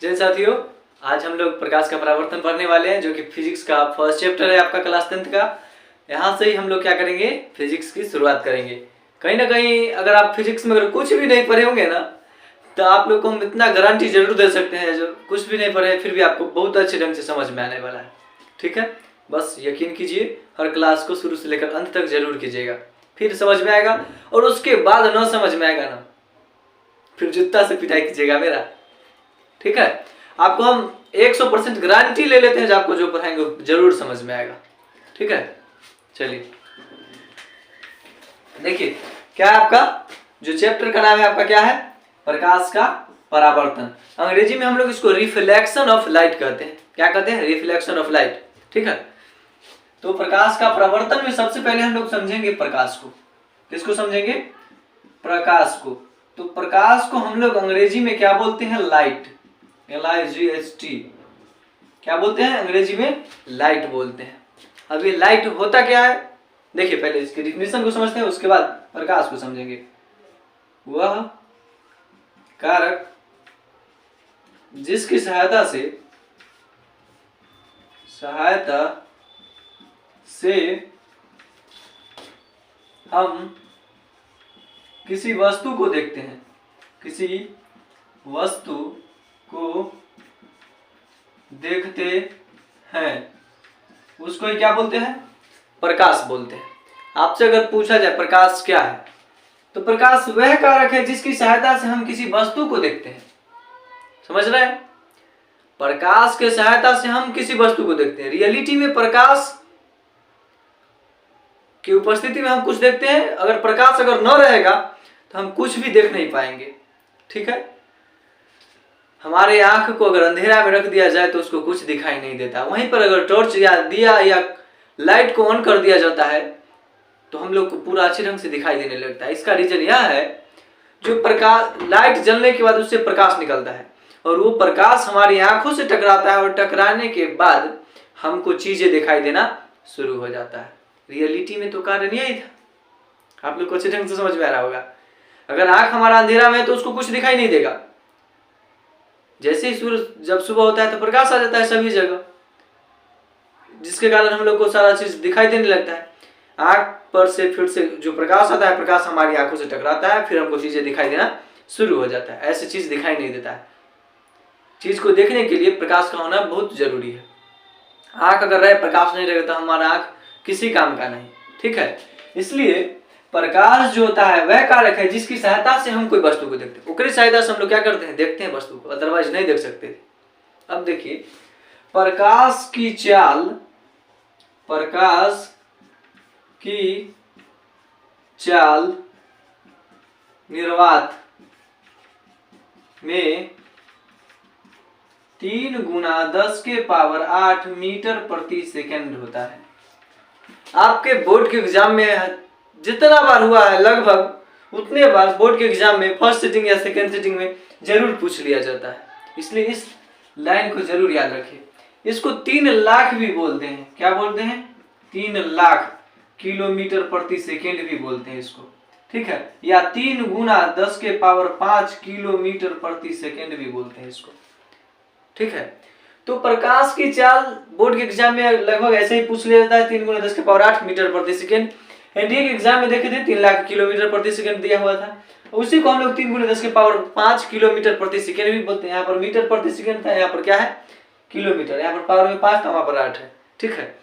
जय साथियों, आज हम लोग प्रकाश का परावर्तन पढ़ने वाले हैं, जो कि फिजिक्स का फर्स्ट चैप्टर है आपका क्लास 10th का। यहाँ से ही हम लोग क्या करेंगे, फिजिक्स की शुरुआत करेंगे। कहीं ना कहीं अगर आप फिजिक्स में अगर कुछ भी नहीं पढ़े होंगे ना, तो आप लोग को हम इतना गारंटी जरूर दे सकते हैं, जो कुछ भी नहीं पढ़े फिर भी आपको बहुत अच्छे ढंग से समझ में आने वाला है। ठीक है, बस यकीन कीजिए, हर क्लास को शुरू से लेकर अंत तक जरूर कीजिएगा, फिर समझ में आएगा। और उसके बाद न समझ में आएगा ना, फिर जूता से पिटाई कीजिएगा मेरा। ठीक है, आपको हम 100% गारंटी ले लेते हैं, जो आपको जो पढ़ाएंगे जरूर समझ में आएगा। ठीक है, चलिए देखिए, क्या है आपका जो चैप्टर का नाम है, आपका क्या है, प्रकाश का परावर्तन। अंग्रेजी में हम लोग इसको रिफ्लेक्शन ऑफ लाइट कहते हैं। क्या कहते हैं? Reflection of light. ठीक है, तो प्रकाश का परावर्तन में सबसे पहले हम लोग समझेंगे प्रकाश को। किसको समझेंगे? प्रकाश को। तो प्रकाश को हम लोग अंग्रेजी में क्या बोलते हैं? लाइट। LIGHT। क्या बोलते हैं अंग्रेजी में? लाइट बोलते हैं। अब ये लाइट होता क्या है, देखिए पहले इसकी डिफिनेशन को समझते हैं, उसके बाद प्रकाश को समझेंगे। वह कारक जिसकी सहायता से हम किसी वस्तु को देखते हैं, किसी वस्तु को देखते हैं, उसको ही क्या बोलते हैं? प्रकाश बोलते हैं। आपसे अगर पूछा जाए प्रकाश क्या है, तो प्रकाश वह कारक है जिसकी सहायता से हम किसी वस्तु को देखते हैं। समझ रहे हैं? प्रकाश के सहायता से हम किसी वस्तु को देखते हैं। रियलिटी में प्रकाश की उपस्थिति में हम कुछ देखते हैं। अगर प्रकाश अगर न रहेगा तो हम कुछ भी देख नहीं पाएंगे। ठीक है, हमारे आंख को अगर अंधेरा में रख दिया जाए तो उसको कुछ दिखाई नहीं देता। वहीं पर अगर टॉर्च या दिया या लाइट को ऑन कर दिया जाता है तो हम लोग को पूरा अच्छे ढंग से दिखाई देने लगता है। इसका रीजन यह है, जो प्रकाश, लाइट जलने के बाद उससे प्रकाश निकलता है और वो प्रकाश हमारी आंखों से टकराता है और टकराने के बाद हमको चीजें दिखाई देना शुरू हो जाता है। रियलिटी में तो कारण यही था। आप लोग को अच्छे ढंग से समझ में आ रहा होगा। अगर आंख हमारा अंधेरा में है तो उसको कुछ दिखाई नहीं देगा। जैसे ही सूरज जब सुबह होता है तो प्रकाश आ जाता है सभी जगह, जिसके कारण हम लोग को सारा चीज दिखाई देने लगता है। आंख पर से फिर से जो प्रकाश आता है, प्रकाश हमारी आंखों से टकराता है, फिर हमको चीजें दिखाई देना शुरू हो जाता है। ऐसी चीज दिखाई नहीं देता है। चीज को देखने के लिए प्रकाश का होना बहुत जरूरी है। आंख अगर रहे, प्रकाश नहीं रहेगा तो हमारा आंख किसी काम का नहीं। ठीक है, इसलिए प्रकाश जो होता है वह कारक है जिसकी सहायता से हम कोई वस्तु को देखते हैं। उसकी सहायता से हम लोग क्या करते हैं? देखते हैं वस्तु को, अदरवाइज नहीं देख सकते थे। अब देखिए, प्रकाश की चाल निर्वात में 3 गुना 10 के पावर 8 मीटर प्रति सेकंड होता है। आपके बोर्ड के एग्जाम में जितना बार हुआ है, लगभग उतने बार बोर्ड के एग्जाम में फर्स्ट सिटिंग या सेकंड सिटिंग में जरूर पूछ लिया जाता है। इसलिए इस लाइन को जरूर याद रखिए। इसको 3 लाख भी बोलते हैं। क्या बोलते हैं? 3 लाख किलोमीटर प्रति सेकंड भी बोलते हैं इसको। ठीक है, या 3 गुना 10 के पावर 5 किलोमीटर प्रति सेकंड भी बोलते हैं इसको। ठीक है, तो प्रकाश की चाल बोर्ड के एग्जाम में लगभग ऐसे ही पूछ लिया जाता है, 3 गुना 10 के पावर 8 मीटर प्रति सेकंड। एनडीए के एग्जाम में देखे थे 3 लाख किलोमीटर प्रति सेकंड दिया हुआ था। उसी को हम लोग 3 गुना 10 के पावर 5 किलोमीटर प्रति सेकंड भी बोलते हैं। यहाँ पर मीटर प्रति सेकंड था, यहाँ पर क्या है? किलोमीटर। यहाँ पर पावर में 5 था, वहां पर 8 है। ठीक है,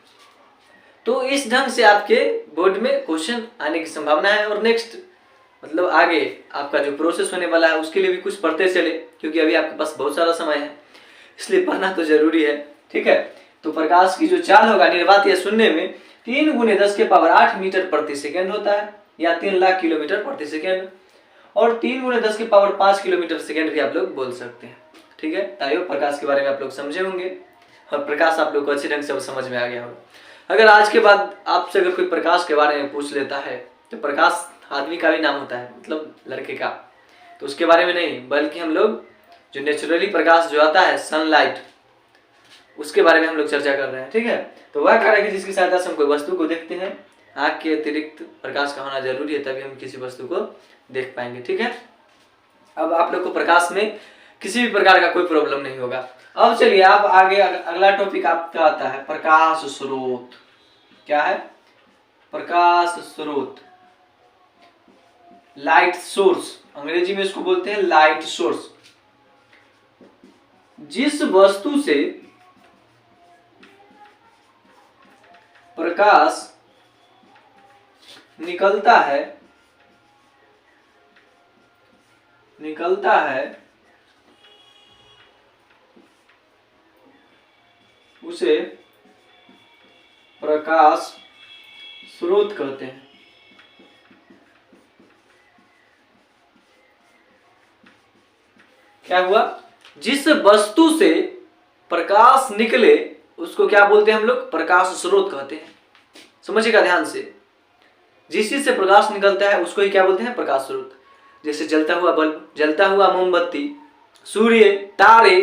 तो इस ढंग से आपके बोर्ड में क्वेश्चन आने की संभावना है। और नेक्स्ट मतलब आगे आपका जो प्रोसेस होने वाला है उसके लिए भी कुछ पढ़ते चले, क्योंकि अभी आपके पास बहुत सारा समय है, इसलिए पढ़ना तो जरूरी है। ठीक है, तो प्रकाश की जो चाल होगा निर्वात या शून्य में 3 गुने 10 के पावर 8 मीटर प्रति सेकंड होता है, या 3 लाख किलोमीटर प्रति सेकंड। और 3 गुने 10 के पावर 5 किलोमीटर सेकंड भी आप लोग बोल सकते हैं। ठीक है, ताकि प्रकाश के बारे में आप लोग समझे होंगे और प्रकाश आप लोग को अच्छे ढंग से समझ में आ गया होगा। अगर आज के बाद आपसे अगर कोई प्रकाश के बारे में पूछ लेता है, तो प्रकाश आदमी का भी नाम होता है, मतलब लड़के का, तो उसके बारे में नहीं, बल्कि हम लोग जो नेचुरली प्रकाश जो आता है सनलाइट, उसके बारे में हम लोग चर्चा कर रहे हैं। ठीक है, तो वह कारक है जिसकी सहायता से हम कोई वस्तु को देखते हैं। आंख के अतिरिक्त प्रकाश का होना जरूरी है, तभी हम किसी वस्तु को देख पाएंगे। ठीक है, अब आप लोग को प्रकाश में किसी भी प्रकार का कोई प्रॉब्लम नहीं होगा। अब चलिए आप आगे अगला टॉपिक आपका आता है प्रकाश स्रोत। क्या है? प्रकाश स्रोत, लाइट सोर्स, अंग्रेजी में इसको बोलते हैं लाइट सोर्स। जिस वस्तु से प्रकाश निकलता है उसे प्रकाश स्रोत कहते हैं। क्या हुआ? जिस वस्तु से प्रकाश निकले उसको क्या बोलते हैं हम लोग? प्रकाश स्रोत कहते हैं। समझिएगा ध्यान से, जिस चीज से प्रकाश निकलता है उसको ही क्या बोलते हैं? प्रकाश स्रोत। जैसे जलता हुआ बल्ब, जलता हुआ मोमबत्ती, सूर्य, तारे।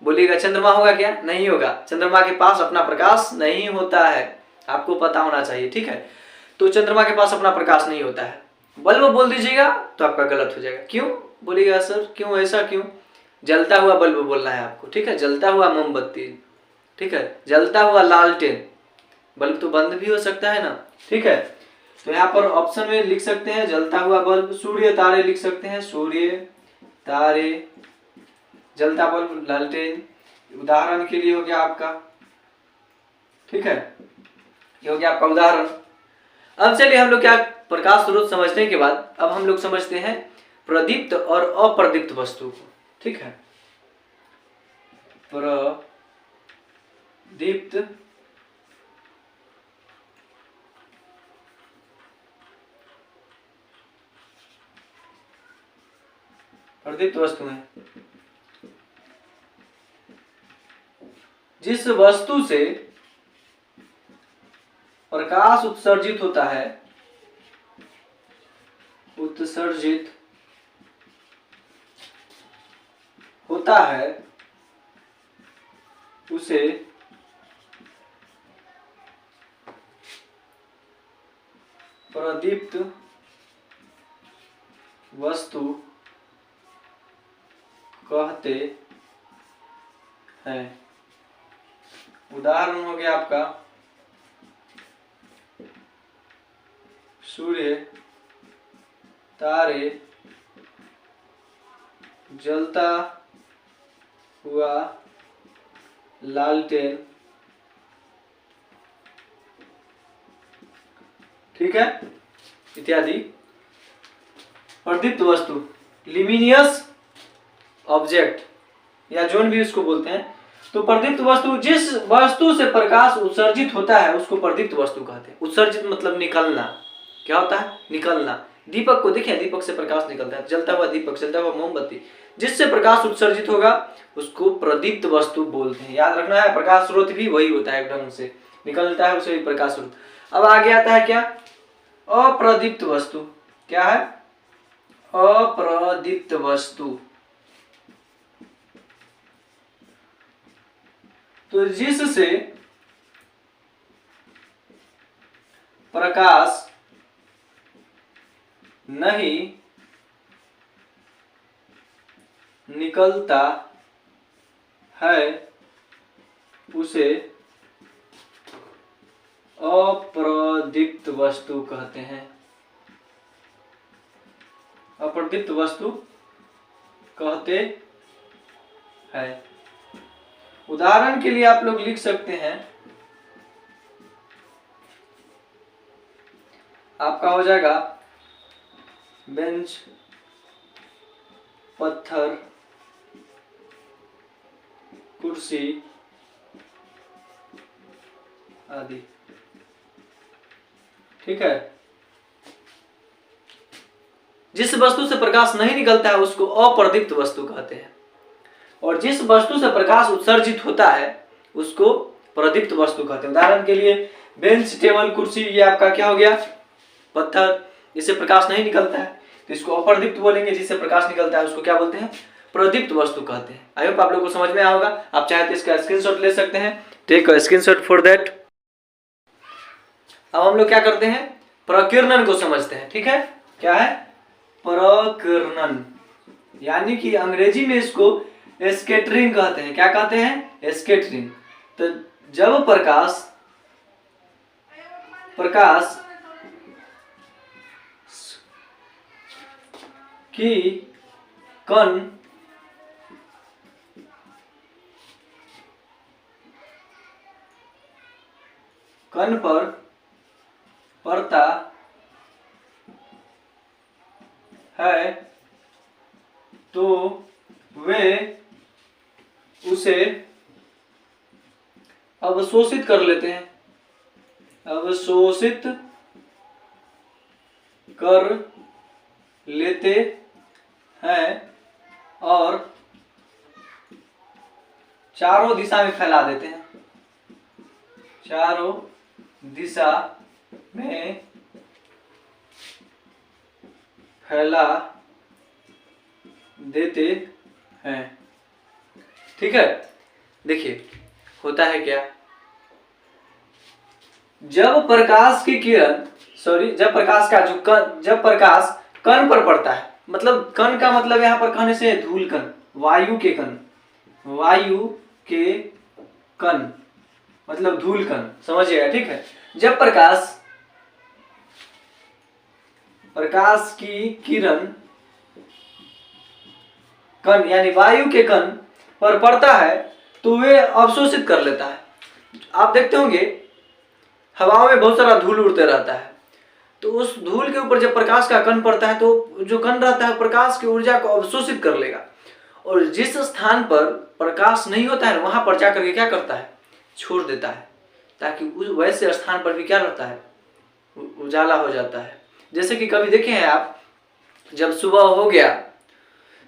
बोलिएगा चंद्रमा होगा क्या? नहीं होगा, चंद्रमा के पास अपना प्रकाश नहीं होता है, आपको पता होना चाहिए, ठीक है। तो चंद्रमा के पास अपना प्रकाश नहीं होता है। बल्ब बोल दीजिएगा तो आपका गलत हो जाएगा। क्यों बोलिएगा सर, क्यों, ऐसा क्यों? जलता हुआ बल्ब बोलना है आपको, ठीक है, जलता हुआ मोमबत्ती, ठीक है, जलता हुआ लालटेन। बल्ब तो बंद भी हो सकता है ना, ठीक है। तो यहाँ पर ऑप्शन में लिख सकते हैं जलता हुआ बल्ब, सूर्य, तारे लिख सकते हैं, सूर्य, तारे, जलता बल्ब, लालटेन। उदाहरण के लिए हो गया आपका, ठीक है, ये हो गया आपका उदाहरण। अब चलिए हम लोग क्या, प्रकाश स्रोत समझने के बाद अब हम लोग समझते हैं प्रदीप्त और अप्रदीप्त वस्तु को, ठीक है। प्रदीप्त प्रदीप्त वस्तु है जिस वस्तु से प्रकाश उत्सर्जित होता है, उत्सर्जित होता है उसे प्रदीप्त वस्तु कहते हैं। उदाहरण हो गया आपका सूर्य, तारे, जलता हुआ लालटेन, ठीक है, इत्यादि। प्रदीप्त वस्तु, लिमिनियस ऑब्जेक्ट या जोन भी उसको बोलते हैं। तो प्रदीप्त वस्तु, जिस वस्तु से प्रकाश उत्सर्जित होता है उसको प्रदीप्त वस्तु कहते हैं। उत्सर्जित मतलब निकलना। क्या होता है? निकलना। दीपक को देखिए, दीपक से प्रकाश निकलता है, जलता हुआ दीपक, जलता हुआ मोमबत्ती, जिससे प्रकाश उत्सर्जित होगा उसको प्रदीप्त वस्तु बोलते हैं। याद रखना है, प्रकाश स्रोत भी वही होता है, एक ढंग से निकलता है उसे भी प्रकाश स्रोत। अब आगे आता है क्या? अप्रदीप्त वस्तु। क्या है? अप्रदीप्त वस्तु। तो जिससे प्रकाश नहीं निकलता है उसे अप्रदीप्त वस्तु कहते हैं। अप्रदीप्त वस्तु कहते हैं। उदाहरण के लिए आप लोग लिख सकते हैं, आपका हो जाएगा बेंच, पत्थर, कुर्सी आदि, ठीक है। जिस वस्तु से प्रकाश नहीं निकलता है उसको अप्रदीप्त वस्तु कहते हैं, और जिस वस्तु से प्रकाश उत्सर्जित होता है उसको प्रदीप्त वस्तु कहते हैं। उदाहरण के लिए बेंच, टेबल, कुर्सी, ये आपका क्या हो गया? पत्थर। जिससे प्रकाश नहीं निकलता है तो इसको अप्रदीप्त बोलेंगे, जिससे प्रकाश निकलता है उसको क्या बोलते हैं? प्रदीप्त वस्तु कहते हैं। आई होप आप लोगों को समझ में आया होगा। आप चाहे तो इसका स्क्रीनशॉट ले सकते हैं, take a screenshot for that. अब हम लोग क्या करते हैं? प्रकीर्णन को समझते हैं, ठीक है। क्या है? प्रकीर्णन। यानी कि अंग्रेजी में इसको स्कैटरिंग कहते हैं। क्या कहते हैं? स्कैटरिंग। तो जब प्रकाश की कण पर पड़ता है तो वे उसे अवशोषित कर लेते हैं, अवशोषित कर लेते हैं और चारों दिशा में फैला देते हैं, चारों दिशा में फैला देते हैं। ठीक है, देखिए होता है क्या, जब प्रकाश की किरण जब प्रकाश का जब प्रकाश कण पर पड़ता है, मतलब कण का मतलब यहां पर कहने से धूल कण, वायु के कण, वायु के कण मतलब धूल कण, समझिएगा। ठीक है, जब प्रकाश की किरण कण यानी वायु के कण पर पड़ता है तो वे अवशोषित कर लेता है। आप देखते होंगे हवाओं में बहुत सारा धूल उड़ते रहता है, तो उस धूल के ऊपर जब प्रकाश का कण पड़ता है तो जो कण रहता है प्रकाश की ऊर्जा को अवशोषित कर लेगा, और जिस स्थान पर प्रकाश नहीं होता है वहां पर जाकर के क्या करता है, छोड़ देता है, ताकि उस वैसे स्थान पर भी क्या रहता है, उजाला हो जाता है। जैसे कि कभी देखे हैं आप, जब सुबह हो गया,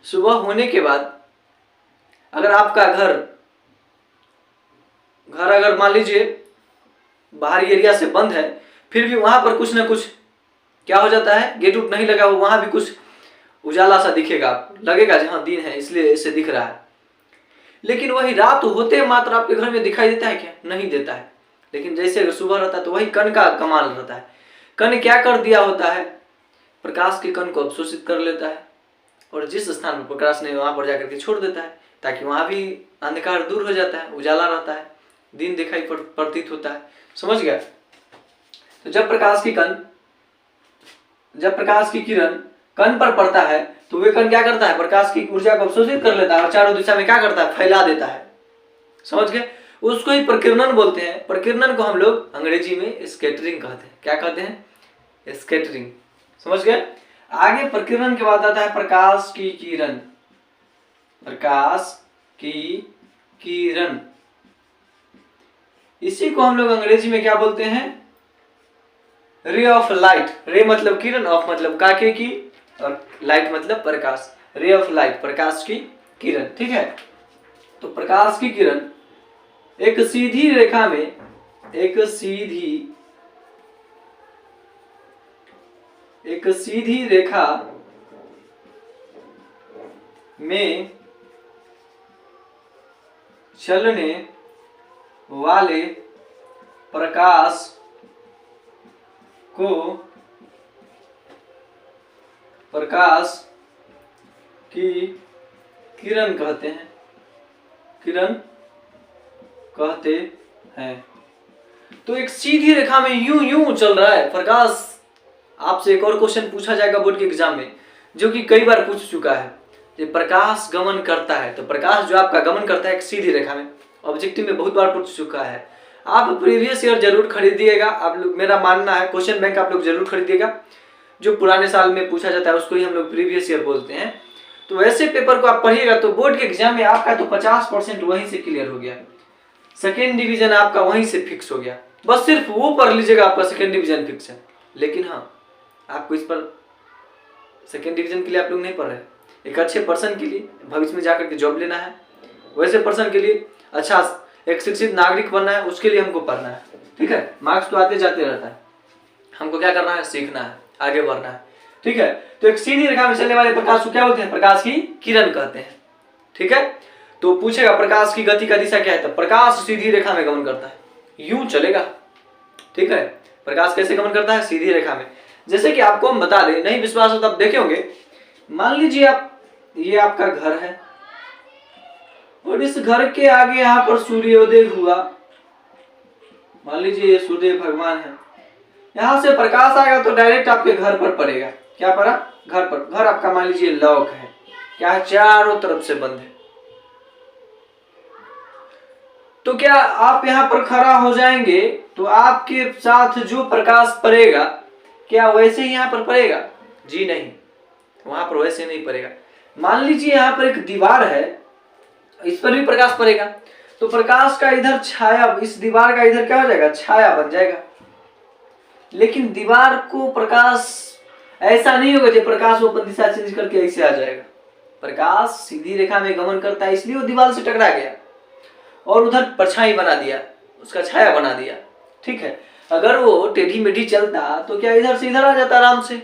सुबह होने के बाद अगर आपका घर अगर मान लीजिए बाहरी एरिया से बंद है, फिर भी वहां पर कुछ ना कुछ क्या हो जाता है, गेट उट नहीं लगा, वहां भी कुछ उजाला सा दिखेगा, लगेगा जहां दिन है इसलिए इसे दिख रहा है। लेकिन वही रात होते मात्र आपके घर में दिखाई देता है क्या? नहीं देता है। लेकिन जैसे अगर सुबह रहता है तो वही कण का कमाल रहता है। कण क्या कर दिया होता है, प्रकाश के कण को अवशोषित कर लेता है और जिस स्थान पर प्रकाश नहीं वहां पर जाकर के छोड़ देता है, ताकि वहां भी अंधकार दूर हो जाता है, उजाला रहता है, दिन दिखाई प्रतीत होता है। समझ गया? तो जब प्रकाश की किरण कण पर पड़ता है तो वे कण क्या करता है, प्रकाश की ऊर्जा को अवशोषित कर लेता है और चारों दिशा में क्या करता है, फैला देता है। समझ गए? उसको ही प्रकीर्णन बोलते हैं। प्रकीर्णन को हम लोग अंग्रेजी में स्कैटरिंग कहते हैं। क्या कहते हैं? स्कैटरिंग। समझ गए? आगे प्रकीर्णन के बाद आता है प्रकाश की किरण। प्रकाश की किरण, इसी को हम लोग अंग्रेजी में क्या बोलते हैं, रे ऑफ लाइट। रे मतलब किरण, ऑफ मतलब काके की, और लाइट मतलब प्रकाश। रे ऑफ लाइट, प्रकाश की किरण। ठीक है, तो प्रकाश की किरण एक सीधी रेखा में, एक सीधी रेखा में चलने वाले प्रकाश को प्रकाश की किरण कहते हैं, किरण कहते हैं। तो एक सीधी रेखा में यूं चल रहा है प्रकाश। आपसे एक और क्वेश्चन पूछा जाएगा बोर्ड के एग्जाम में, जो कि कई बार पूछ चुका है, ये प्रकाश गमन करता है, तो प्रकाश जो आपका गमन करता है एक सीधी रेखा में, ऑब्जेक्टिव में बहुत बार पूछ चुका है। आप प्रीवियस ईयर जरूर खरीदिएगा, आप लोग, मेरा मानना है क्वेश्चन बैंक आप लोग जरूर खरीदिएगा। जो पुराने साल में पूछा जाता है उसको ही हम लोग प्रीवियस ईयर बोलते हैं। तो वैसे पेपर को आप पढ़िएगा तो बोर्ड के एग्जाम में आपका तो 50% वहीं से क्लियर हो गया, सेकेंड डिवीजन आपका वहीं से फिक्स हो गया। बस सिर्फ वो पढ़ लीजिएगा, आपका सेकेंड डिवीजन फिक्स है। लेकिन हाँ, आपको इस पर सेकेंड डिवीजन के लिए आप लोग नहीं पढ़ रहे, एक अच्छे पर्सन के लिए भविष्य में जाकर के जॉब लेना है, वैसे पर्सन के लिए अच्छा एक शिक्षित नागरिक बनना है, उसके लिए हमको पढ़ना है। ठीक है, मार्क्स तो आते जाते रहता है, हमको क्या करना है, सीखना है, आगे बढ़ना है। ठीक है, तो एक सीधी रेखा में चलने वाले प्रकाश को क्या बोलते हैं, प्रकाश की किरण कहते हैं। ठीक है, तो पूछेगा प्रकाश की गति का दिशा क्या है, तो प्रकाश सीधी रेखा में गमन करता है, यूं चलेगा। ठीक है, प्रकाश कैसे गमन करता है, सीधी रेखा में। जैसे कि आपको हम बता दें, नहीं विश्वास हो तो आप देखे होंगे, मान लीजिए आप ये आपका घर है और इस घर के आगे यहाँ पर सूर्योदय हुआ। मान लीजिए ये सूर्य भगवान है, यहाँ से प्रकाश आएगा तो डायरेक्ट आपके घर पर पड़ेगा। क्या पड़ा? घर पर। घर आपका मान लीजिए लॉक है, क्या है? चारों तरफ से बंद है। तो क्या आप यहाँ पर खड़ा हो जाएंगे तो आपके साथ जो प्रकाश पड़ेगा क्या वैसे ही यहाँ पर पड़ेगा? जी नहीं, वहां पर वैसे नहीं पड़ेगा। मान लीजिए यहाँ पर एक दीवार है, इस पर भी प्रकाश पड़ेगा तो प्रकाश का इधर छाया, इस दीवार का इधर क्या हो जाएगा? छाया बन जाएगा। लेकिन दीवार को प्रकाश ऐसा नहीं होगा जो प्रकाश वो अपन दिशा चेंज करके ऐसे आ जाएगा। प्रकाश सीधी रेखा में गमन करता है, इसलिए वो दीवार से टकरा गया और उधर परछाई बना दिया, उसका छाया बना दिया। ठीक है, अगर वो टेढ़ी मेढ़ी चलता तो क्या इधर से इधर आ जाता आराम से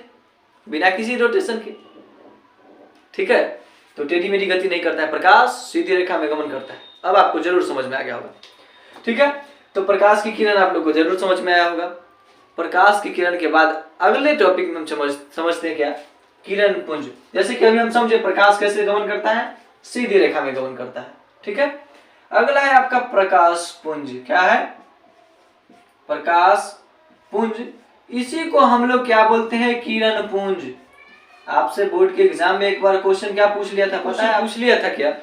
बिना किसी रोटेशन के। ठीक है, तो टेढ़ी मेढ़ी गति नहीं करता है, प्रकाश सीधी रेखा में गमन करता है। अब आपको जरूर समझ में आ गया होगा। ठीक है, तो प्रकाश की किरण आप लोग को जरूर समझ में आया होगा। प्रकाश की किरण के बाद अगले टॉपिक में हम समझते हैं क्या? किरण पुंज। जैसे कि अभी हम समझे प्रकाश कैसे गमन करता है, सीधी रेखा में गमन करता है। ठीक है, अगला है आपका प्रकाश पुंज। क्या है? प्रकाश पुंज। इसी को हम लोग क्या बोलते हैं? किरण पुंज। आपसे बोर्ड के एग्जाम में एक बार क्वेश्चन क्या पूछ लिया था पता है? पूछ लिया था क्या?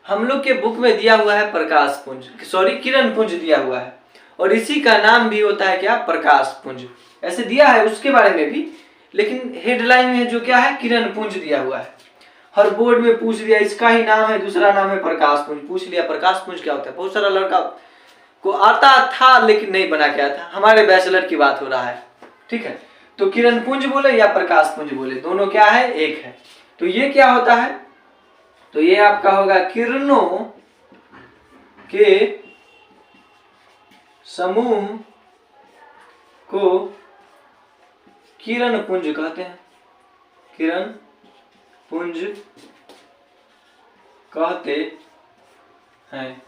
हम लोग के बुक में दिया हुआ है प्रकाश पुंज, सॉरी किरण पुंज दिया हुआ है और इसी का नाम भी होता है क्या? प्रकाश पुंज। ऐसे दिया है उसके बारे में भी, लेकिन हेडलाइन में जो क्या है? किरण पुंज दिया हुआ है। हर बोर्ड में पूछ दिया, इसका ही नाम है, दूसरा नाम है प्रकाश पुंज। पूछ लिया प्रकाश पुंज क्या होता है। बहुत सारा लड़का को आता था लेकिन नहीं बना के आया था। हमारे बैचलर की बात हो रहा है। ठीक है, तो किरण पुंज बोले या प्रकाश पुंज बोले, दोनों क्या है? एक है। तो ये क्या होता है? तो ये आपका होगा किरणों के समूह को किरण पुंज कहते हैं। किरण पुंज कहते हैं।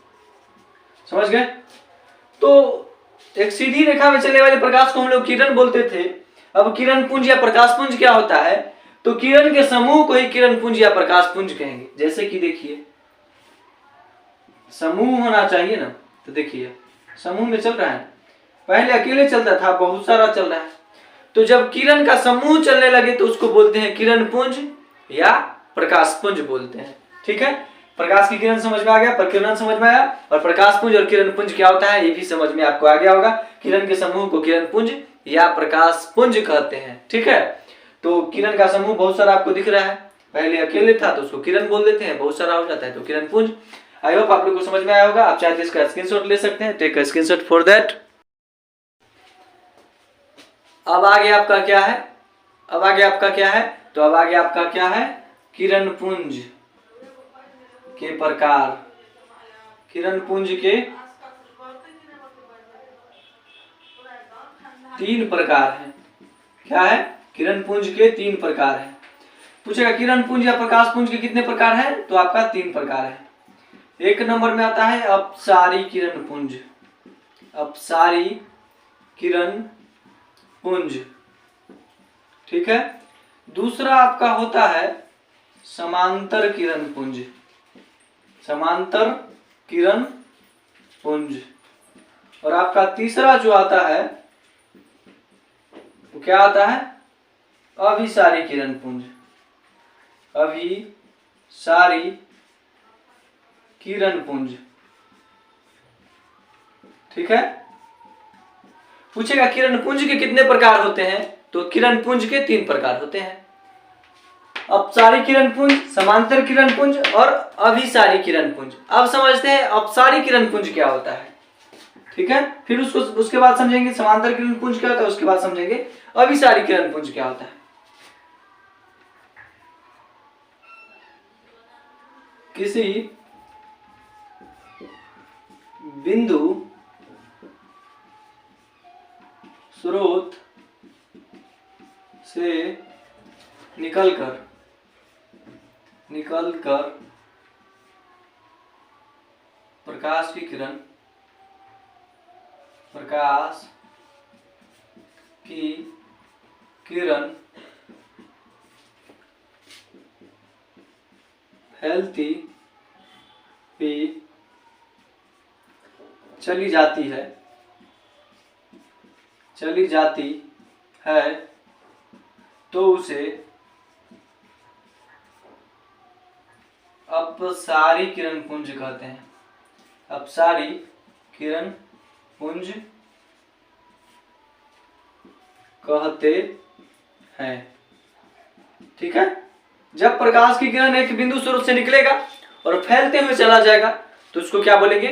समझ गए? तो एक सीधी रेखा में चलने वाले प्रकाश को हम लोग किरण बोलते थे। अब किरण पुंज या प्रकाश पुंज क्या होता है? तो किरण के समूह को ही किरण पुंज या प्रकाश पुंज कहेंगे। जैसे कि देखिए समूह होना चाहिए ना, तो देखिए समूह में चल रहा है, पहले अकेले चलता था, बहुत सारा चल रहा है। तो जब किरण का समूह चलने लगे तो उसको बोलते हैं किरण पुंज या प्रकाश पुंज बोलते हैं। ठीक है, प्रकाश की किरण समझ में आ गया, प्रकिरण समझ में आया, और प्रकाश पुंज और किरण पुंज क्या होता है ये भी समझ में आपको आ गया होगा। किरण के समूह को किरण पुंज या प्रकाश पुंज कहते हैं। ठीक है, तो किरण का समूह बहुत सारा आपको दिख रहा है, पहले अकेले था तो उसको किरण बोल देते हैं, बहुत सारा हो जाता है तो किरण पुंज। आई होप आप लोग को समझ में आया होगा। आप चाहे तो इसका स्क्रीनशॉट ले सकते हैं, take a screenshot for that. अब आगे आपका क्या है? अब आगे आपका क्या है? तो अब आगे आपका क्या है? किरण पुंज के प्रकार। किरण पुंज के 3 प्रकार हैं। क्या है? किरण पुंज के 3 प्रकार हैं। पूछेगा किरण पुंज या प्रकाश पुंज के कितने प्रकार हैं? तो आपका 3 प्रकार है। एक नंबर में आता है अपसारी किरण पुंज। अपसारी किरण पुंज। ठीक है, दूसरा आपका होता है समांतर किरण पुंज। समांतर किरण पुंज। और आपका तीसरा जो आता है वो क्या आता है? अभिसारी किरण पुंज। अभिसारी किरण पुंज। ठीक है, पूछेगा किरण पुंज के कितने प्रकार होते हैं? तो किरण पुंज के 3 प्रकार होते हैं, अपसारी किरण पुंज, समांतर किरण पुंज और अभिसारी किरण पुंज। अब समझते हैं अपसारी किरण पुंज क्या होता है। ठीक है, फिर उसके बाद समझेंगे समांतर किरण पुंज क्या होता है, उसके बाद समझेंगे अभिसारी किरण पुंज क्या होता है। किसी बिंदु स्रोत से निकलकर प्रकाश की किरण, फैलती हुई चली जाती है तो उसे अपसारी किरण पुंज कहते हैं। अपसारी किरण पुंज कहते हैं। ठीक है, जब प्रकाश की किरण एक बिंदु स्रोत से निकलेगा और फैलते हुए चला जाएगा तो उसको क्या बोलेंगे?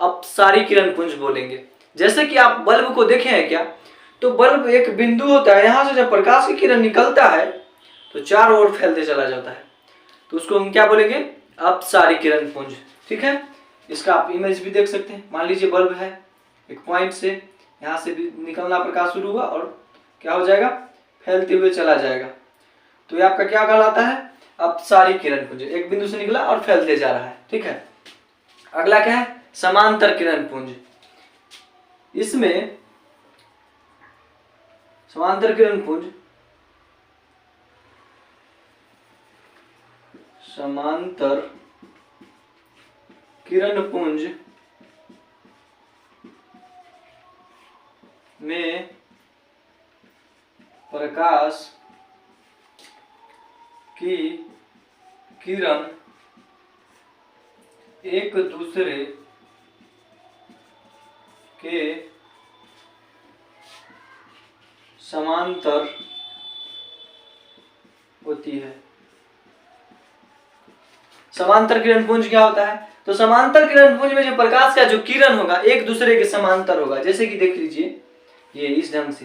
अपसारी किरण पुंज बोलेंगे। जैसे कि आप बल्ब को देखे हैं क्या, तो बल्ब एक बिंदु होता है, यहां से जब प्रकाश की किरण निकलता है तो चारों ओर फैलते चला जाता है, तो उसको हम क्या बोलेंगे? अपसारी किरण पुंज। ठीक है, इसका आप इमेज भी देख सकते हैं। मान लीजिए बल्ब है, एक पॉइंट से यहाँ से भी निकलना प्रकाश शुरू हुआ और क्या हो जाएगा? फैलते हुए चला जाएगा, तो ये आपका क्या कहलाता है? अपसारी किरण पुंज। एक बिंदु से निकला और फैलते जा रहा है। ठीक है, अगला क्या है? समांतर किरण पुंज। इसमें समांतर किरण पुंज में प्रकाश की किरण एक दूसरे के समांतर होती है। समांतर किरण पुंज क्या होता है? तो समांतर किरण पुंज में जो प्रकाश का जो किरण होगा एक दूसरे के समांतर होगा। जैसे कि देख लीजिए, ये इस ढंग से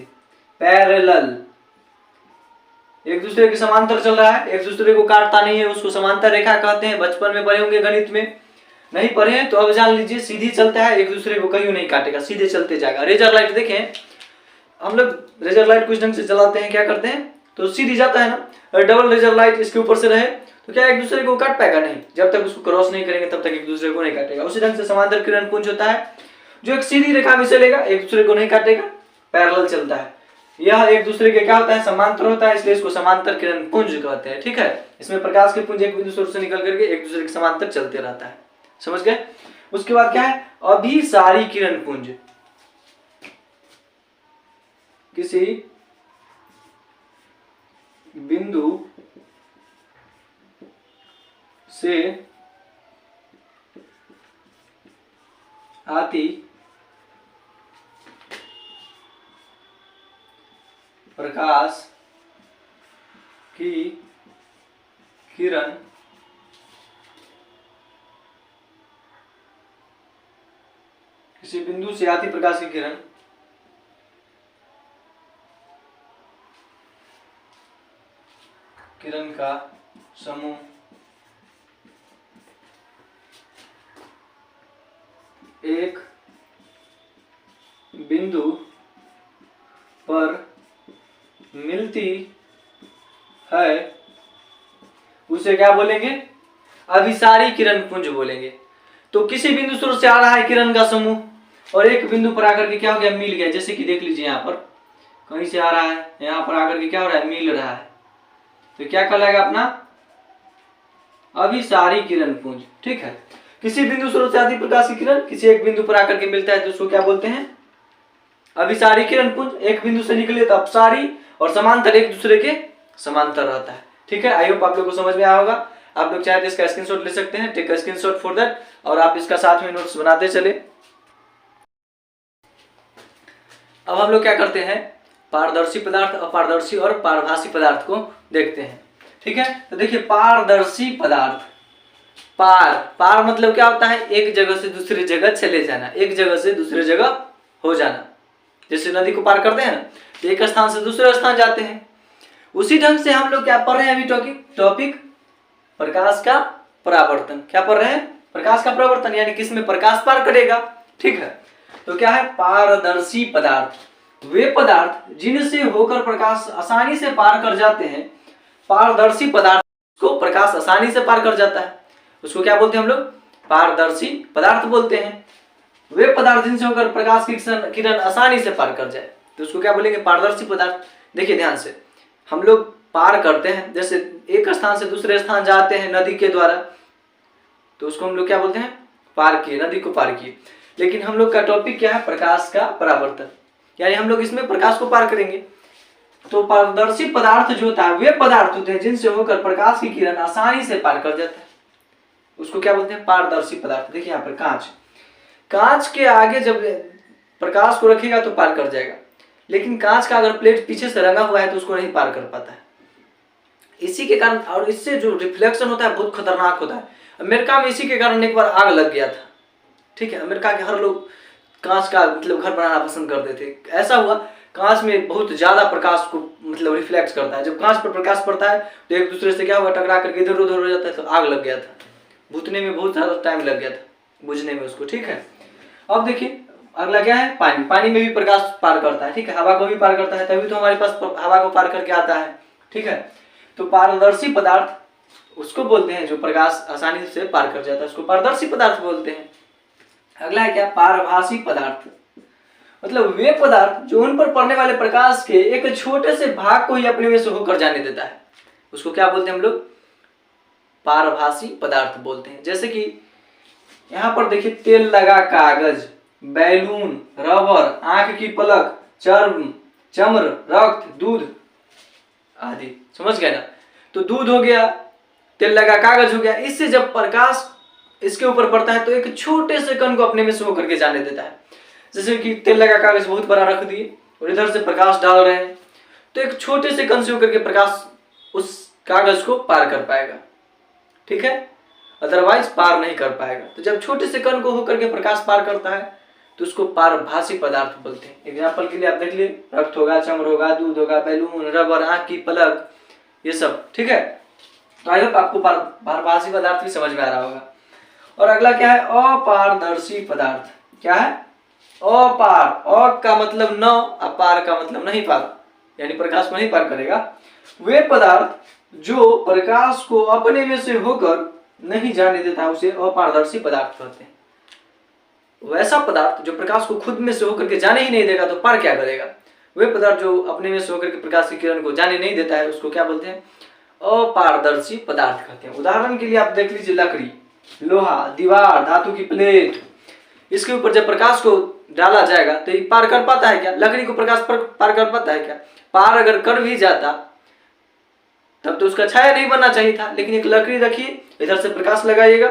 पैरेलल, एक दूसरे के समांतर चल रहा है, एक दूसरे को काटता नहीं है, उसको समांतर रेखा कहते हैं। बचपन में पढ़े होंगे गणित में, नहीं पढ़े हैं तो अब जान लीजिए, सीधी चलता है, एक दूसरे को कहीं नहीं काटेगा, सीधे चलते जाएगा। रेजर लाइट देखें, हम लोग रेजर लाइट कुछ ढंग से चलाते हैं, क्या करते हैं तो सीधी जाता है ना, और डबल रेजर लाइट इसके ऊपर से रहे तो क्या एक दूसरे को काट पाएगा? नहीं, जब तक उसको क्रॉस नहीं करेंगे तब तक एक दूसरे को नहीं काटेगा। उसी ढंग से समांतर किरण पुंज होता है, जो एक सीधी रेखा में चलेगा, एक दूसरे को नहीं काटेगा, पैरेलल चलता है। यह एक दूसरे के क्या होता है? समांतर होता है, इसलिए इसको समांतर किरण पुंज कहते हैं। ठीक है, इसमें प्रकाश के पुंज एक बिंदु स्रोत से निकल करके एक दूसरे के समांतर चलते रहता है। समझ गए? उसके बाद क्या है? अभिसारी किरण पुंज। किसी बिंदु से आती प्रकाश की किरण किसी बिंदु से आती प्रकाश की किरण का समूह एक बिंदु पर मिलती है उसे क्या बोलेंगे? अभिसारी किरण पुंज बोलेंगे। तो किसी बिंदु स्रोत से आ रहा है किरण का समूह और एक बिंदु पर आकर के क्या हो गया? मिल गया। जैसे कि देख लीजिए, यहाँ पर कहीं से आ रहा है, यहाँ पर आकर के क्या हो रहा है? मिल रहा है, तो क्या कहलाएगा अपना? अभिसारी किरण पुंज। ठीक है, किसी बिंदु स्रोत से आती प्रकाश की किरण किसी एक बिंदु पर आकर के मिलता है तो उसको क्या बोलते हैं? अभिसारी किरण पुंज। एक बिंदु से निकले तो अपसारी, और समांतर एक दूसरे के समांतर रहता है। ठीक है, आई होप आप लोग को समझ में आया होगा। आप लोग चाहे तो इसका स्क्रीनशॉट ले सकते हैं, take a screenshot for that, और आप इसका साथ में नोट्स बनाते चले। अब हम लोग क्या करते हैं? पारदर्शी पदार्थ, अपारदर्शी और पारभासी पदार्थ को देखते हैं। ठीक है, तो देखिए पारदर्शी पदार्थ। पार मतलब क्या होता है? एक जगह से दूसरी जगह चले जाना, एक जगह से दूसरी जगह हो जाना। जैसे नदी को पार करते हैं ना, तो एक स्थान से दूसरे स्थान जाते हैं। उसी ढंग से हम लोग क्या पढ़ रहे हैं अभी? टॉपिक प्रकाश का परावर्तन। क्या पढ़ रहे हैं? प्रकाश का परावर्तन, यानी किसमें प्रकाश पार करेगा। ठीक है, तो क्या है? पारदर्शी पदार्थ वे पदार्थ जिनसे होकर प्रकाश आसानी से पार कर जाते हैं। पारदर्शी पदार्थ को प्रकाश आसानी से पार कर जाता है, उसको क्या बोलते हैं हम लोग? पारदर्शी पदार्थ बोलते हैं। वे पदार्थ जिनसे होकर प्रकाश की किरण आसानी से पार कर जाए तो उसको क्या बोलेंगे? पारदर्शी पदार्थ। देखिए ध्यान से, हम लोग पार करते हैं, जैसे एक स्थान से दूसरे स्थान जाते हैं नदी के द्वारा, तो उसको हम लोग क्या बोलते हैं, पार किए, नदी को पार किए। लेकिन हम लोग का टॉपिक क्या है, प्रकाश का परावर्तन, यानी हम लोग इसमें प्रकाश को पार करेंगे। तो पारदर्शी पदार्थ जो होता है वे पदार्थ होते हैं जिनसे होकर प्रकाश की किरण आसानी से पार कर जाता है, उसको क्या बोलते हैं, पारदर्शी पदार्थ। देखिए यहाँ पर कांच, कांच के आगे जब प्रकाश को रखेगा तो पार कर जाएगा, लेकिन कांच का अगर प्लेट पीछे से रंगा हुआ है तो उसको नहीं पार कर पाता है। इसी के कारण, और इससे जो रिफ्लेक्शन होता है बहुत खतरनाक होता है। अमेरिका में इसी के कारण एक बार आग लग गया था, ठीक है। अमेरिका के हर लोग कांच का मतलब घर बनाना पसंद करते थे। ऐसा हुआ, कांच में बहुत ज्यादा प्रकाश को मतलब रिफ्लेक्ट करता है, जब कांच पर प्रकाश पड़ता है तो एक दूसरे से क्या हुआ, टकरा करके इधर उधर हो जाता है, तो आग लग गया था। बुझने में बहुत ज्यादा टाइम लग गया था, बुझने में उसको, ठीक है। अब देखिए अगला क्या है, पानी। पानी में भी प्रकाश पार करता है, ठीक है, हवा को भी पार करता है, तभी तो हमारे पास हवा को पार करके आता है, ठीक है। तो पारदर्शी पदार्थ उसको बोलते हैं जो प्रकाश आसानी से पार कर जाता है, उसको पारदर्शी पदार्थ बोलते हैं। अगला है क्या, पारभासी पदार्थ। मतलब वे पदार्थ जो उन पर पड़ने वाले प्रकाश के एक छोटे से भाग को ही अपने में से होकर जाने देता है, उसको क्या बोलते हैं हम लोग, पारभासी पदार्थ बोलते हैं। जैसे कि यहाँ पर देखिए, तेल लगा कागज, बैलून, रबर, आंख की पलक, चम्र, रक्त, दूध आदि, समझ गए ना। तो दूध हो गया, तेल लगा कागज हो गया, इससे जब प्रकाश इसके ऊपर पड़ता है तो एक छोटे से कण को अपने में से होकर के जाने देता है। जैसे कि तेल लगा कागज बहुत बड़ा रख दिए और इधर से प्रकाश डाल रहे हैं, तो एक छोटे से कण से होकर के प्रकाश उस कागज को पार कर पाएगा, ठीक है, अदरवाइज पार नहीं कर पाएगा। तो जब छोटे से कण को होकर के प्रकाश पार करता है तो उसको पारभासी पदार्थ बोलते हैं। एग्जाम्पल के लिए आप देख लिए, रक्त होगा, चम्र होगा, दूध होगा, बैलून, रबर, आंख की पलक, ये सब, ठीक है। तो आई होप आपको पारभासी पदार्थ भी समझ में आ रहा होगा। और अगला क्या है, अपारदर्शी पदार्थ। क्या है, अपार, अ का मतलब न, अपार का मतलब नहीं पार, यानी प्रकाश को नहीं पार करेगा। वे पदार्थ जो प्रकाश को अपने में से होकर नहीं जाने देता, उसे अपारदर्शी पदार्थ कहते हैं। वैसा पदार्थ जो प्रकाश को खुद में से होकर के जाने ही नहीं देगा तो पार क्या करेगा। वे पदार्थ जो अपने में से होकर के प्रकाश की किरण को जाने नहीं देता है उसको क्या बोलते हैं, अपारदर्शी पदार्थ कहते हैं। उदाहरण के लिए आप देख लीजिए, लकड़ी, लोहा, दीवार, धातु की प्लेट, इसके ऊपर जब प्रकाश को डाला जाएगा तो ये पार कर पाता है क्या, लकड़ी को प्रकाश पार कर पाता है क्या। पार अगर कर भी जाता तब तो उसका छाया नहीं बनना चाहिए था, लेकिन एक लकड़ी रखिए, इधर से प्रकाश लगाइएगा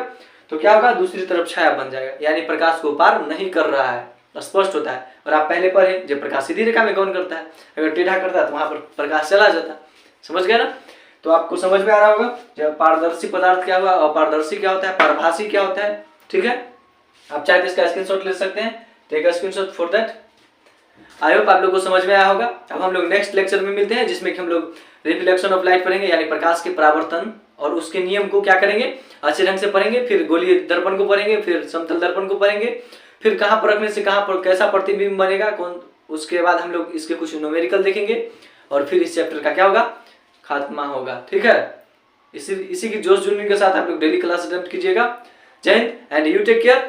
तो क्या होगा, दूसरी तरफ छाया बन जाएगा, यानी प्रकाश को पार नहीं कर रहा है, स्पष्ट होता है। और आप पहले पढ़े, जब प्रकाश सीधी रेखा में कौन करता है, अगर टेढ़ा करता है तो वहां पर प्रकाश चला जाता, समझ गया ना। तो आपको समझ में आ रहा होगा जब पारदर्शी पदार्थ क्या हुआ, अपारदर्शी क्या होता है, पारभासी क्या होता है, ठीक है। आप चाहे तो इसका स्क्रीनशॉट ले सकते हैं, take a screenshot for that. I hope आप लोग को समझ में आया होगा। अब हम लोग नेक्स्ट लेक्चर में मिलते हैं जिसमें कि हम लोग रिफ्लेक्शन ऑफ लाइट पढ़ेंगे, यानी प्रकाश के परावर्तन और उसके नियम को क्या करेंगे, अच्छे ढंग से पढ़ेंगे। फिर गोलीय दर्पण को पढ़ेंगे, फिर समतल दर्पण को पढ़ेंगे, फिर कहाँ पर रखने से कहाँ पर कैसा प्रतिबिंब बनेगा कौन, उसके बाद हम लोग इसके कुछ न्यूमेरिकल देखेंगे और फिर इस चैप्टर का क्या होगा, खात्मा होगा, ठीक है। इसी की जोश जुनून के साथ आप लोग डेली क्लास अटेम्प्ट कीजिएगा। जय Hind and you take care.